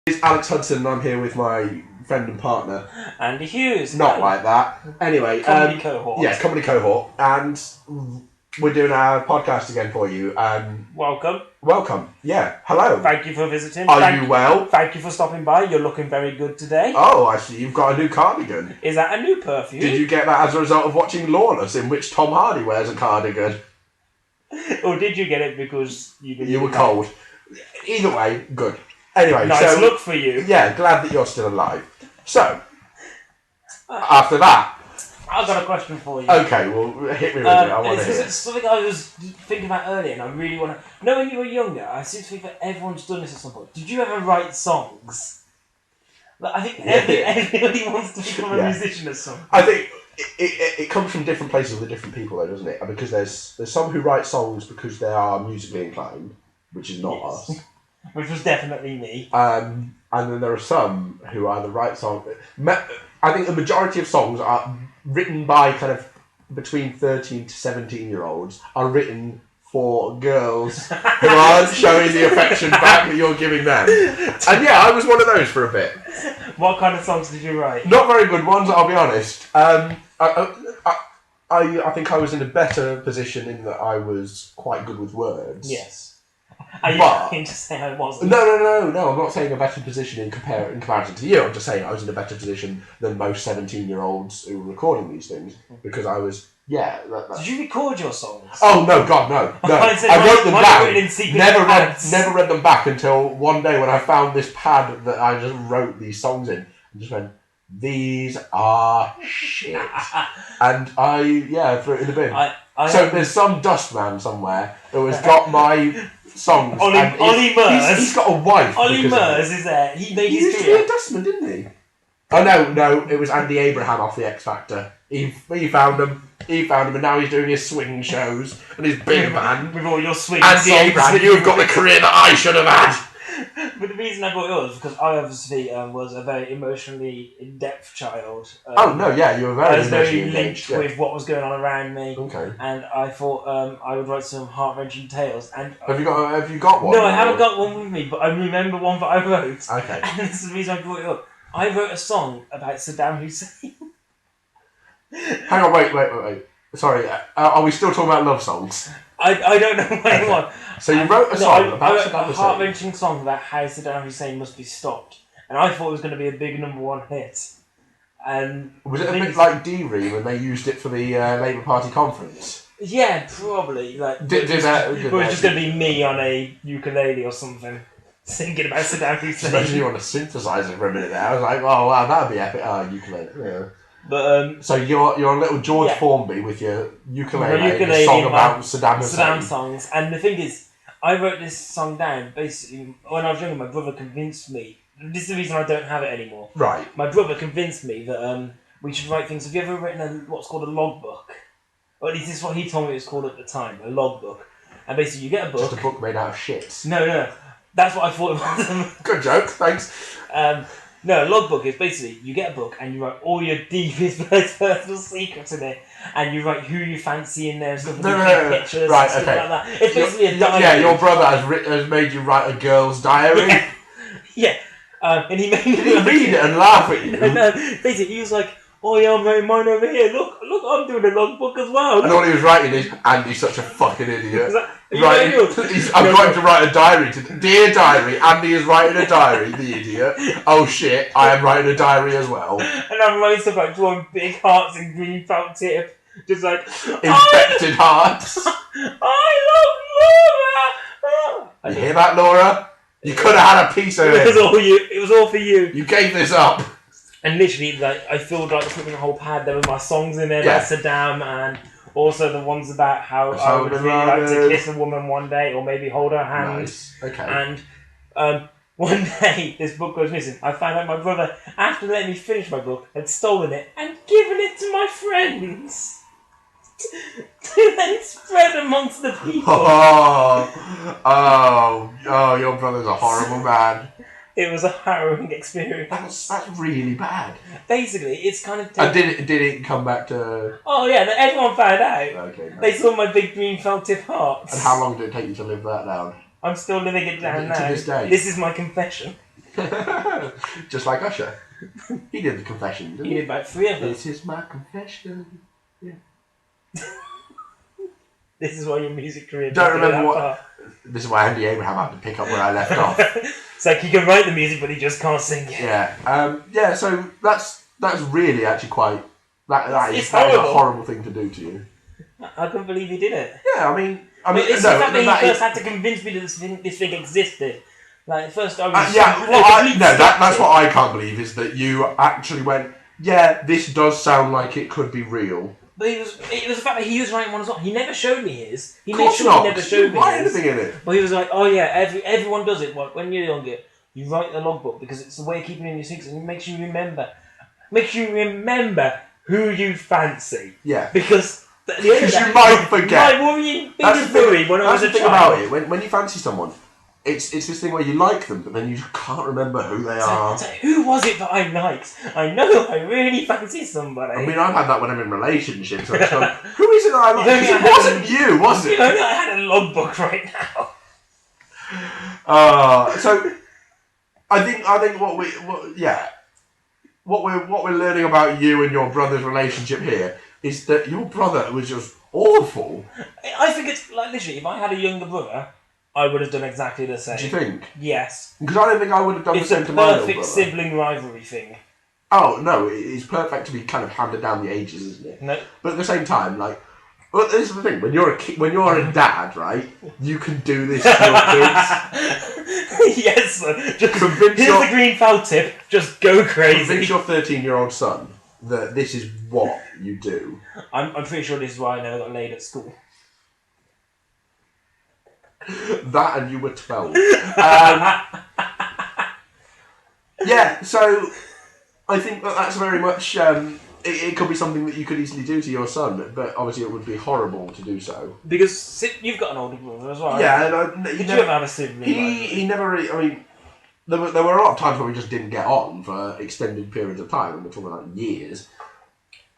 It's Alex Hudson, and I'm here with my friend and partner. Andy Hughes. Not like that. Anyway, Comedy cohort. Yeah, comedy cohort, and we're doing our podcast again for you. Welcome. Yeah, hello. Thank you for visiting. Are you well? Thank you for stopping by. You're looking very good today. Oh, I see. You've got a new cardigan. Is that a new perfume? Did you get that as a result of watching Lawless, in which Tom Hardy wears a cardigan? Or did you get it because you were cold? Either way, good. Anyway, nice look for you. Yeah, glad that you're still alive. So, after that, I've got a question for you. Okay, well, hit me with it. I want to hear. It's something I was thinking about earlier, and I really want to know. When you were younger, I seem to think that everyone's done this at some point. Did you ever write songs? Like, I think everybody wants to become a musician at some point. I think it comes from different places with different people, though, doesn't it? Because there's some who write songs because they are musically inclined, which is not us. Which was definitely me. And then there are some who either write songs. I think the majority of songs are written by kind of between 13 to 17-year-olds are written for girls who aren't showing the affection back that you're giving them. And yeah, I was one of those for a bit. What kind of songs did you write? Not very good ones, I'll be honest. I think I was in a better position in that I was quite good with words. Yes. Are you trying to say I wasn't? No. I'm not saying a better position in comparison to you. I'm just saying I was in a better position than most 17-year-olds who were recording these things because I was, Did you record your songs? Oh no, God, no. I wrote them down. Never read them back until one day when I found this pad that I just wrote these songs in and just went, these are shit. And I threw it in the bin. So there's some dustman somewhere who has got my songs. Ollie Murs. He's got a wife. Ollie Murs is there. He made his career. He used to be a dustman, didn't he? Oh no, it was Andy Abraham off the X Factor. He found him. And now he's doing his swing shows and his big band. With all your swing Andy Abraham, you've got the career that I should have had. But the reason I brought it was because I obviously was a very emotionally in-depth child. You were very I was very linked with what was going on around me. Okay. And I thought I would write some heart-wrenching tales. And have you got one? No, I haven't got one with me, but I remember one that I wrote. Okay. And this is the reason I brought it up. I wrote a song about Saddam Hussein. Hang on, wait. Sorry, are we still talking about love songs? I don't know what it was. So you wrote a song about Saddam Hussein? A heart-wrenching song about how Saddam Hussein must be stopped. And I thought it was going to be a big #1 hit. And was it a bit like D-Ree when they used it for the Labour Party conference? Yeah, probably. Like, it was just going to be me on a ukulele or something, singing about Saddam Hussein. Especially you on a synthesizer for a minute there. I was like, oh wow, that would be epic. Ukulele. Yeah. But so you're a little George Formby with your ukulele and a song about Saddam Hussein. Saddam songs, and the thing is, I wrote this song down basically when I was younger. My brother convinced me. This is the reason I don't have it anymore. Right. My brother convinced me that we should write things. Have you ever written what's called a logbook? Or at least this is what he told me it was called at the time, a logbook. And basically, you get a book. Just a book made out of shit. No. That's what I thought it was. Good joke, thanks. No, a logbook is basically you get a book and you write all your deepest personal secrets in it, and you write who you fancy in there and stuff. No. Pictures right, and okay. Stuff like that. It's basically a diary. Yeah, your brother has made you write a girl's diary. Yeah. And he made me read it and laugh at you. No, basically he was like, "Oh yeah, I'm writing mine over here. Look, I'm doing a logbook as well." And all he was writing is, "Andy's such a fucking idiot." I'm going to write a diary. Dear diary, Andy is writing a diary. The idiot. Oh shit, I am writing a diary as well. And I'm writing stuff like drawing big hearts in green felt tip, just like infected hearts. I love Laura. You hear that, Laura? You could have had a piece of it. It was all for you. You gave this up. And literally, like, I filled like the whole pad. There were my songs in there about Saddam, and also the ones about how I would really like to kiss a woman one day, or maybe hold her hand. Nice. Okay. And one day, this book goes missing. I found out my brother, after letting me finish my book, had stolen it and given it to my friends. To then spread amongst the people. Oh, your brother's a horrible man. It was a harrowing experience. That's really bad. Basically, it's kind of... And did it come back to... Oh yeah, everyone found out. Okay. Nice. They saw my big green felt tip hearts. And how long did it take you to live that down? I'm still living it down now. To this day? This is my confession. Just like Usher. He did the confession, didn't he? He did about 3 of them. This is my confession. Yeah. This is why your music career. Don't remember what. This is why Andy Abraham had to pick up where I left off. It's like he can write the music, but he just can't sing it. Yeah. So that's really actually quite. That is a horrible thing to do to you. I couldn't believe he did it. Yeah, I mean, it's the fact that he first had to convince me that this thing existed. Like at first, I was that's what I can't believe is that you actually went. Yeah, this does sound like it could be real. But it was the fact that he was writing one as well. He never showed me his. He made sure he never showed me his. Anything in it. But he was like, oh yeah, everyone does it. When you're younger, you write the logbook because it's the way of keeping in your secrets and it makes you remember. Makes you remember who you fancy. Yeah. Because at the end of that, you might forget. My biggest worry when I was a child. That's the thing about it. When you fancy someone, it's this thing where you like them, but then you can't remember who they are. So who was it that I liked? I know I really fancy somebody. I mean, I've had that when I'm in relationships. I'm just going, who is it that I like? It wasn't you, was it? I had a logbook right now. So I think what we're learning about you and your brother's relationship here is that your brother was just awful. I think it's like literally, if I had a younger brother, I would have done exactly the same. Do you think? Yes. Because I don't think I would have done the same to my little brother. It's a perfect sibling rivalry thing. Oh no, it's perfect to be kind of handed down the ages, isn't it? No. But at the same time, like, well, this is the thing. When you're a dad, right? You can do this to your kids. Yes, sir. Just here's the green felt tip. Just go crazy. Convince your 13-year-old son that this is what you do. I'm pretty sure this is why I never got laid at school. That and you were 12. Yeah, so I think that's very much. It could be something that you could easily do to your son, but obviously it would be horrible to do so. Because you've got an older brother as well. Yeah, Did you ever have a sibling? He never really. I mean, there were a lot of times where we just didn't get on for extended periods of time, and we're talking about years.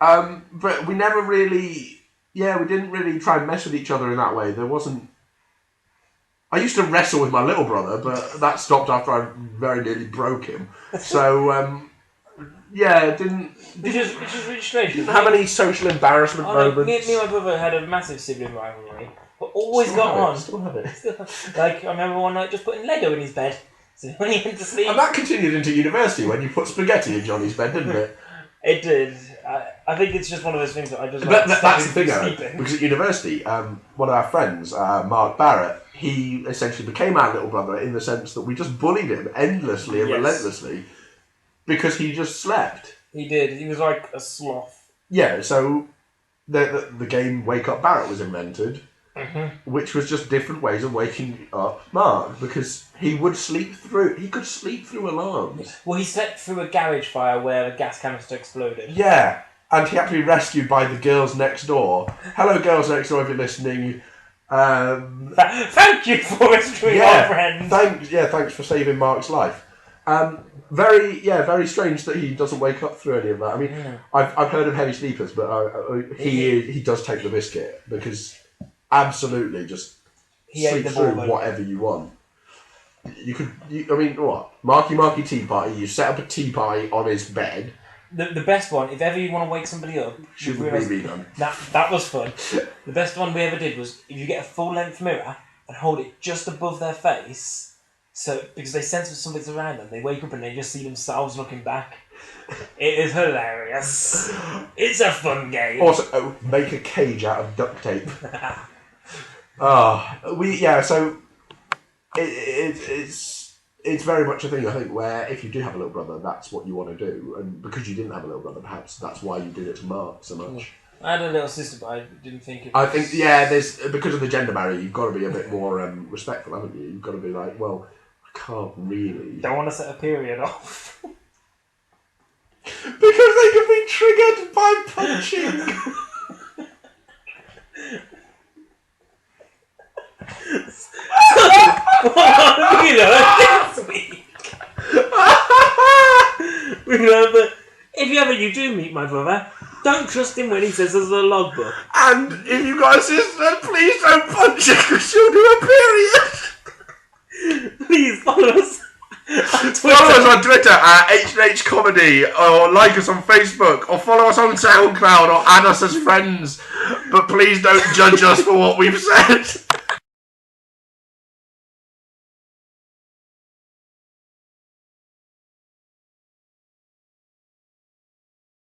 But we never really. Yeah, we didn't really try and mess with each other in that way. There wasn't. I used to wrestle with my little brother, but that stopped after I very nearly broke him. So, yeah, it didn't... Which is really strange. Didn't have any social embarrassment moments. Me and my brother had a massive sibling rivalry, but always got on. Still have it. Like, I remember one night just putting Lego in his bed. So when he went to sleep... And that continued into university when you put spaghetti in Johnny's bed, didn't it? It did. I think it's just one of those things that I just... That's the thing, though, because at university, one of our friends, Mark Barrett, he essentially became our little brother in the sense that we just bullied him endlessly and relentlessly because he just slept. He did. He was like a sloth. Yeah, so the game Wake Up Barrett was invented, which was just different ways of waking up Mark because he could sleep through alarms. Well, he slept through a garage fire where a gas canister exploded. Yeah, and he had to be rescued by the girls next door. Hello, girls next door, if you're listening. Thank you for rescuing our friend. Thanks for saving Mark's life. Very strange that he doesn't wake up through any of that. I mean, I've heard of heavy sleepers, but he does take the biscuit because absolutely just sleep through whatever you want. Marky Tea Party. You set up a tea party on his bed. The best one, if ever you want to wake somebody up... That was fun. The best one we ever did was if you get a full-length mirror and hold it just above their face, so because they sense that something's around them, they wake up and they just see themselves looking back. It is hilarious. It's a fun game. Also, make a cage out of duct tape. It's very much a thing, I think, where if you do have a little brother, that's what you want to do. And because you didn't have a little brother, perhaps that's why you did it to Mark so much. I had a little sister, but I didn't think it was... I think, there's because of the gender barrier, you've got to be a bit more respectful, haven't you? You've got to be like, well, I can't really... Don't want to set a period off. Because they can be triggered by punching! This week. Remember, if you do meet my brother, don't trust him when he says there's a logbook. And if you've got a sister, please don't punch her because she'll do a period. Please follow us Follow us on Twitter at H&H Comedy, or like us on Facebook, or follow us on SoundCloud, or add us as friends. But please don't judge us for what we've said.